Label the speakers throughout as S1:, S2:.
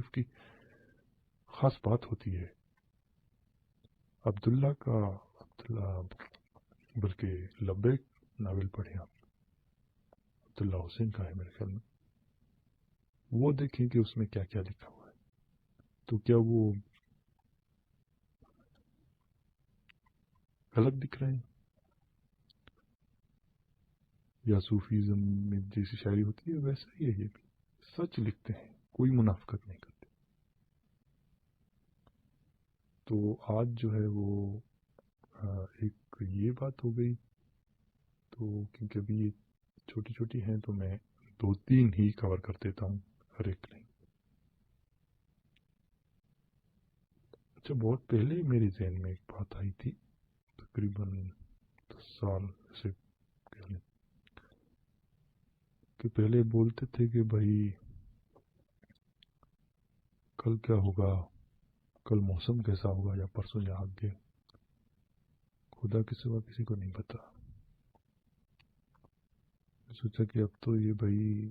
S1: کی خاص بات ہوتی ہے. عبداللہ بلکہ لبیک ناول پڑھیں آپ، عبداللہ حسین کا ہے میرے خیال میں، وہ دیکھیں کہ اس میں کیا کیا لکھا ہوا ہے. تو کیا وہ غلط دکھ رہے ہیں؟ یا صوفیزم میں جیسی شاعری ہوتی ہے ویسا ہی ہے یہ بھی، سچ لکھتے ہیں، کوئی منافقت نہیں کرتے. تو آج جو ہے وہ ایک یہ بات ہو گئی. تو کیونکہ ابھی یہ چھوٹی چھوٹی ہیں تو میں 2-3 ہی کور کر دیتا ہوں، ہر ایک نہیں. اچھا، بہت پہلے میرے ذہن میں ایک بات آئی تھی، تقریباً 10 سال سے پہلے، کہ پہلے بولتے تھے کہ بھائی کل کیا ہوگا، کل موسم کیسا ہوگا، یا پرسوں یا آگے، خدا کے سوا کسی کو نہیں پتا. میں سوچا کہ اب تو یہ بھائی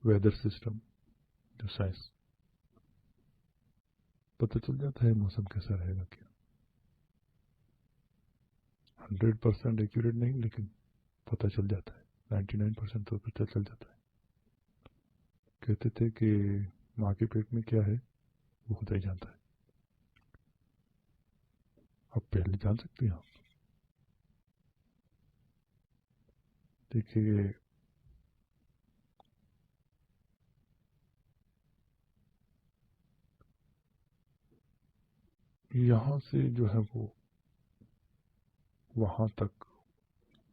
S1: ویدر سسٹم جو سائنس پتہ چل جاتا ہے موسم کیسا رہے گا. کیا 100% ایکوریٹ نہیں، لیکن پتہ چل جاتا ہے، 99% تو پتہ چل جاتا ہے. کہتے تھے کہ ماں کے پیٹ میں کیا ہے وہ خدا ہی جانتا ہے. اب پہلے جان سکتے ہیں آپ. دیکھیے یہاں سے جو ہے وہ وہاں تک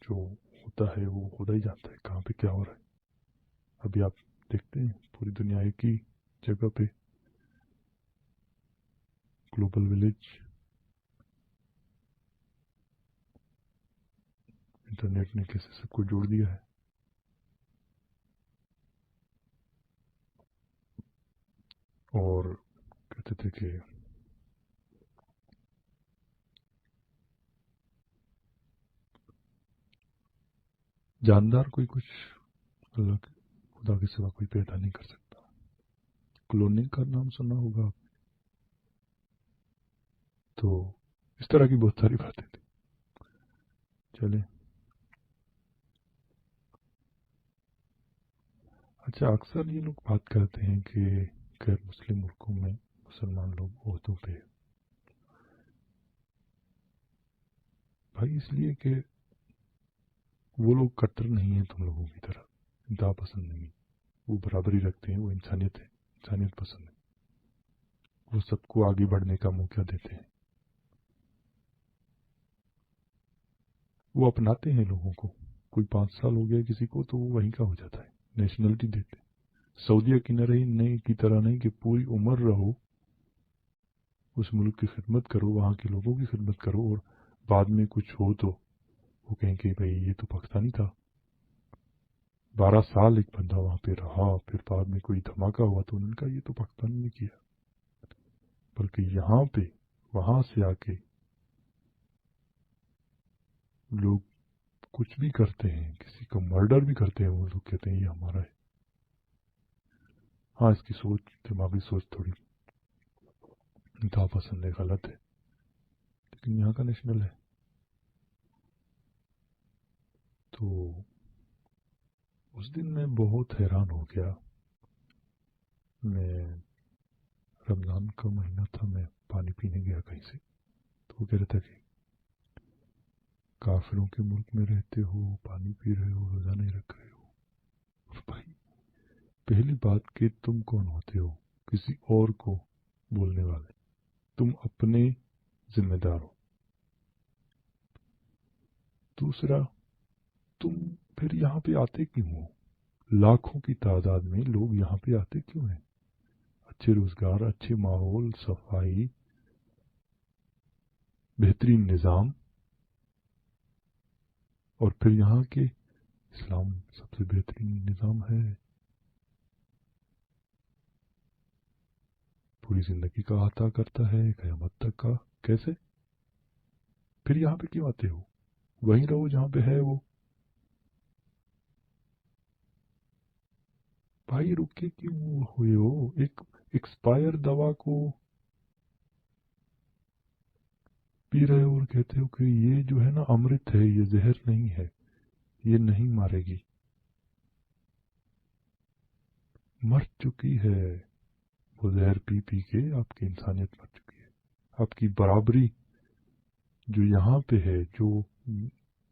S1: جو ہوتا ہے وہ خدا ہی جانتا ہے کہاں پہ کیا ہو رہا ہے. ابھی آپ دیکھتے ہیں پوری دنیا ایک ہی جگہ پہ، گلوبل ولیج، انٹرنیٹ نے کیسے سب کو جوڑ دیا ہے. اور کہتے تھے کہ جاندار کوئی کچھ اللہ خدا کے سوا کوئی پیدا نہیں کر سکتا. کلوننگ کا نام سنا ہوگا آپ. تو اس طرح کی بہت ساری باتیں تھیں. چلیں، اچھا اکثر یہ لوگ بات کرتے ہیں کہ غیر مسلم ملکوں میں مسلمان لوگ عہدوں پہ. بھائی اس لیے کہ وہ لوگ کٹر نہیں ہیں تم لوگوں کی طرح، انتہا پسند نہیں، وہ برابری رکھتے ہیں، وہ انسانیت ہے، انسانیت پسند ہے، وہ سب کو آگے بڑھنے کا موقع دیتے ہیں، وہ اپناتے ہیں لوگوں کو. کوئی 5 سال ہو گیا کسی کو تو وہ وہیں کا ہو جاتا ہے، نیشنلٹی دیتے. سعودیہ کی نہیں کی طرح نہیں کہ پوری عمر رہو اس ملک کی خدمت کرو، وہاں کے لوگوں کی خدمت کرو، اور بعد میں کچھ ہو تو وہ کہیں کہ بھائی یہ تو پاکستانی تھا. 12 سال ایک بندہ وہاں پہ رہا، پھر بعد میں کوئی دھماکہ ہوا تو انہوں نے کہا یہ تو پاکستانی نے کیا. بلکہ یہاں پہ وہاں سے آ کے لوگ کچھ بھی کرتے ہیں، کسی کا مرڈر بھی کرتے ہیں، وہ لوگ کہتے ہیں یہ ہمارا ہے. ہاں اس کی سوچ، دماغی سوچ تھوڑی انتہا پسند ہے، غلط ہے، لیکن یہاں کا نیشنل ہے. تو اس دن میں بہت حیران ہو گیا. میں رمضان کا مہینہ تھا، میں پانی پینے گیا کہیں سے، تو وہ کہہ رہا تھا کہ کافروں کے ملک میں رہتے ہو، پانی پی رہے ہو، روزہ نہیں رکھ رہے ہو. اور بھائی پہلی بات کہ تم کون ہوتے ہو کسی اور کو بولنے والے؟ تم اپنے ذمہ دار ہو. دوسرا، تم پھر یہاں پہ آتے کیوں ہو؟ لاکھوں کی تعداد میں لوگ یہاں پہ آتے کیوں ہیں؟ اچھے روزگار، اچھے ماحول، صفائی، بہترین نظام، اور پھر یہاں کے اسلام سب سے بہترین نظام ہے. پوری زندگی کا عطا کرتا ہے قیامت تک کا. کیسے؟ پھر یہاں پہ کیوں آتے ہو؟ وہیں رہو جہاں پہ ہے وہ. भाई रुके क्यों हुए हो? एक एक्सपायर दवा को पी रहे हो और कहते हो कि ये जो है ना अमृत है, ये जहर नहीं है, ये नहीं मारेगी। मर चुकी है वो, जहर पी पी के आपकी इंसानियत मर चुकी है। आपकी बराबरी जो यहाँ पे है, जो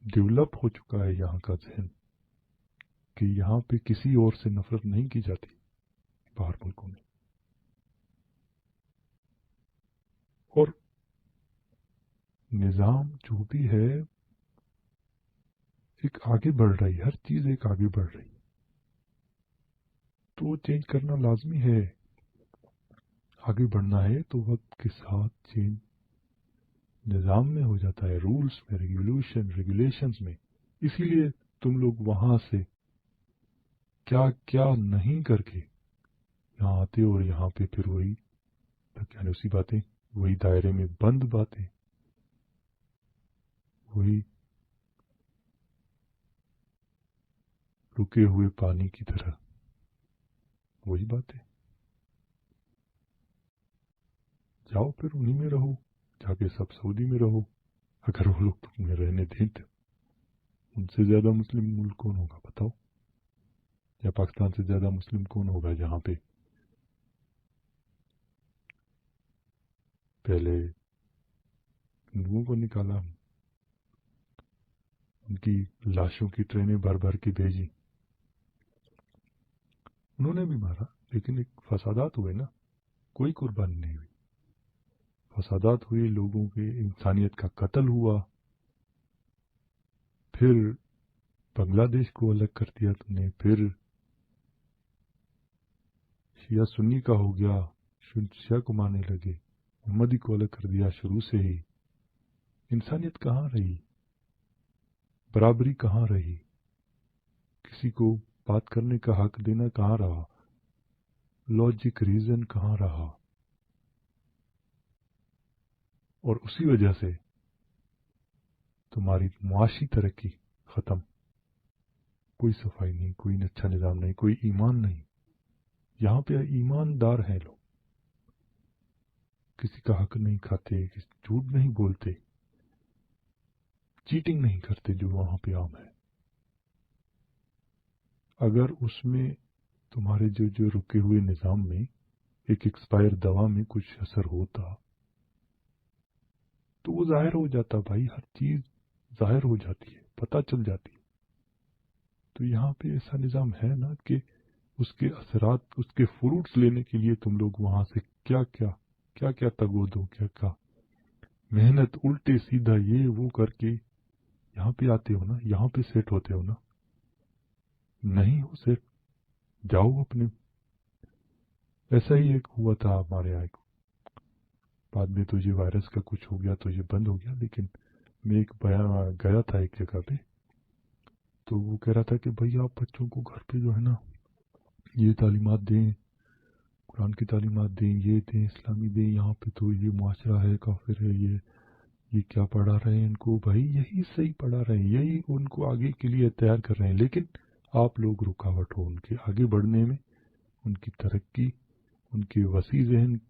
S1: डेवलप हो चुका है यहाँ का जहन, कि यहाँ पे किसी और से नफरत नहीं की जाती बाहर मुल्कों में, और निज़ाम जो भी है एक आगे बढ़ रही, हर चीज़ एक आगे बढ़ रही, तो वो चेंज करना लाजमी है। आगे बढ़ना है तो वक्त के साथ चेंज निज़ाम में हो जाता है, रूल्स में, रेगुलेशंस में। इसीलिए तुम लोग वहाँ से क्या क्या नहीं करके यहाँ आते हो, और यहाँ पे फिर वही यानी उसी बातें, वही दायरे में बंद बातें, वही रुके हुए पानी की तरह वही बातें। जाओ फिर उन्हीं में रहो, जाके सब सऊदी में रहो, अगर वो लोग तुम्हें रहने दें तो। उनसे ज्यादा मुस्लिम मुल्क कौन होगा बताओ? या पाकिस्तान से ज्यादा मुस्लिम कौन होगा जहाँ पे पहले हिंदुओं को निकाला, उनकी लाशों की ट्रेनें भर भर के भेजी, उन्होंने भी मारा, लेकिन एक फसादात हुए ना, कोई कुर्बानी नहीं हुई। फसादात हुए, लोगों के इंसानियत का कत्ल हुआ। फिर बांग्लादेश को अलग कर दिया तुमने, फिर शिया सुन्नी का हो गया, शिया को मारने लगे, मोहम्मदी को अलग कर दिया शुरू से ही। इंसानियत कहाँ रही? बराबरी कहाँ रही? किसी को बात करने का हक देना कहाँ रहा? लॉजिक रीजन कहाँ रहा? और उसी वजह से तुम्हारी मुआशी तरक्की खत्म। कोई सफाई नहीं, कोई अच्छा निज़ाम नहीं, कोई ईमान नहीं। यहाँ पे ईमानदार हैं लोग, किसी का हक नहीं खाते, झूठ नहीं बोलते, चीटिंग नहीं करते, जो वहाँ पे आम है। अगर उसमें तुम्हारे जो जो रुके हुए निज़ाम में एक एक्सपायर दवा में कुछ असर होता तो वो जाहिर हो जाता भाई, हर चीज़ जाहिर हो जाती है, पता चल जाती है। तो यहाँ पे ऐसा निज़ाम है ना कि उसके असरात, उसके फ्रूट्स लेने के लिए तुम लोग वहाँ से क्या क्या तगो दो, क्या क्या मेहनत उल्टे सीधा ये वो करके यहाँ पे आते हो ना, यहाँ पे सेट होते हो ना। नहीं हो सेट, जाओ अपने। ऐसा ही एक हुआ था हमारे यहाँ, बाद में तो ये वायरस का कुछ हो गया तो ये बंद हो गया, लेकिन मैं एक बयान गया था एक जगह पे, तो वो कह रहा था कि भाई आप बच्चों को घर पे जो है ना ये तालीमात दें, कुरान की तालीमात दें, ये दें, इस्लामी दें। यहाँ पे तो ये मुआशरा है, काफिर है, ये क्या पढ़ा रहे हैं इनको? भाई यही सही पढ़ा रहे हैं, यही उनको आगे के लिए तैयार कर रहे हैं, लेकिन आप लोग रुकावट हो उनके आगे बढ़ने में, उनकी तरक्की, उनके वसी जहन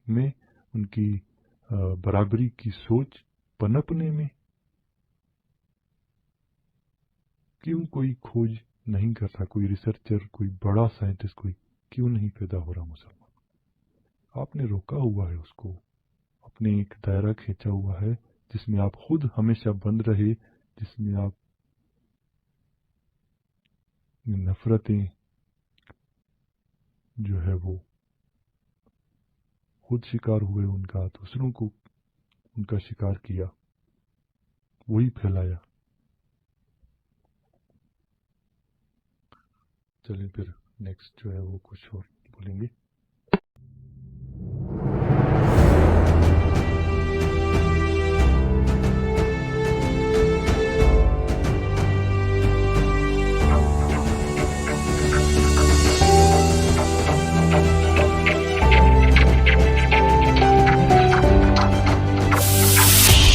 S1: में, उनकी बराबरी की सोच पनपने में। क्यों कोई खोज नहीं कर रहा, कोई रिसर्चर, कोई बड़ा साइंटिस्ट, कोई क्यों नहीं पैदा हो रहा मुसलमान? आपने रोका हुआ है उसको, अपने एक दायरा खींचा हुआ है जिसमें आप खुद हमेशा बंद रहे, जिसमें आप नफरतें जो है वो खुद शिकार हुए उनका, दूसरों को उनका शिकार किया, वही फैलाया। चलिए फिर नेक्स्ट जो है वो कुछ और बोलेंगे।